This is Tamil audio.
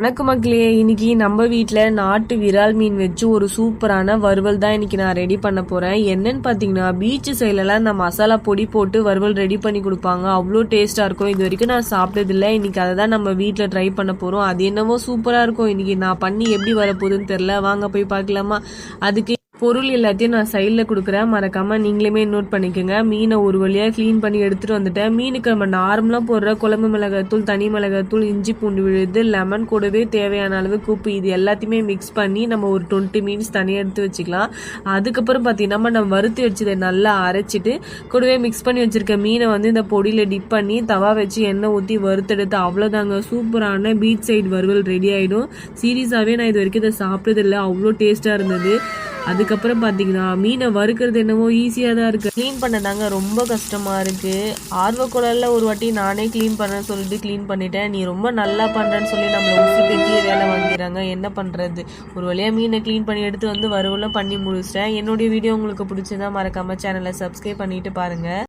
வணக்கம் மக்களே, இன்னைக்கு நம்ம வீட்டில் நாட்டு விரால் மீன் வச்சு ஒரு சூப்பரான வறுவல் தான் இன்னைக்கு நான் ரெடி பண்ண போகிறேன். என்னன்னு பார்த்தீங்கன்னா, பீச் சைட்லலாம் இந்த மசாலா பொடி போட்டு வறுவல் ரெடி பண்ணி கொடுப்பாங்க. அவ்வளோ டேஸ்ட்டாக இருக்கும். இது வரைக்கும் நான் சாப்பிட்டதில்லை. இன்னைக்கு அதை தான் நம்ம வீட்டில் ட்ரை பண்ண போகிறோம். அது என்னவோ சூப்பராக இருக்கும். இன்னைக்கு நான் பண்ணி எப்படி வரப்போகுதுன்னு தெரில. வாங்க போய் பார்க்கலாமா? அதுக்கு பொருள் எல்லாத்தையும் நான் சைடில் கொடுக்குறேன். மறக்காமல் நீங்களுமே நோட் பண்ணிக்கோங்க. மீனை ஒரு வழியாக க்ளீன் பண்ணி எடுத்துகிட்டு வந்துட்டேன். மீனுக்கு நம்ம நார்மலாக போடுற குழம்பு மிளகாய்த்தூள், தனி மிளகாய்த்தூள், இஞ்சி பூண்டு விழுது, லெமன், கூடவே தேவையான அளவு உப்பு, இது எல்லாத்தையுமே மிக்ஸ் பண்ணி நம்ம ஒரு 20 மினிட்ஸ் தனியாக எடுத்து வச்சுக்கலாம். அதுக்கப்புறம் பார்த்தீங்கன்னா நம்ம வறுத்து வச்சதை நல்லா அரைச்சிட்டு கூடவே மிக்ஸ் பண்ணி வச்சுருக்க மீனை இந்த பொடியில் டிப் பண்ணி தவா வச்சு எண்ணெய் ஊற்றி வறுத்தெடுத்து அவ்வளோதாங்க, சூப்பரான பீச் சைடு வறுவல் ரெடி ஆகிடும். சீரியஸாகவே நான் இது வரைக்கும் இதை சாப்பிட்டதில்லை. அவ்வளோ டேஸ்ட்டாக இருந்தது. அதுக்கப்புறம் பார்த்தீங்கன்னா மீனை வறுக்கிறது என்னவோ ஈஸியாக தான் இருக்குது. க்ளீன் பண்ணதாங்க ரொம்ப கஷ்டமாக இருக்குது. ஆர்வக்குழலில் ஒரு வாட்டி நானே க்ளீன் பண்ணேன்னு சொல்லிட்டு க்ளீன் பண்ணிட்டேன். நீ ரொம்ப நல்லா பண்ணுறேன்னு சொல்லி நம்மளை உசு பெட்டியே வேலை வாங்கிறாங்க. என்ன பண்ணுறது? ஒரு வழியாக மீனை க்ளீன் பண்ணி எடுத்து வறுவலும் பண்ணி முடிச்சிட்டேன். என்னுடைய வீடியோ உங்களுக்கு பிடிச்சதா மறக்காமல் சேனலை சப்ஸ்கிரைப் பண்ணிட்டு பாருங்கள்.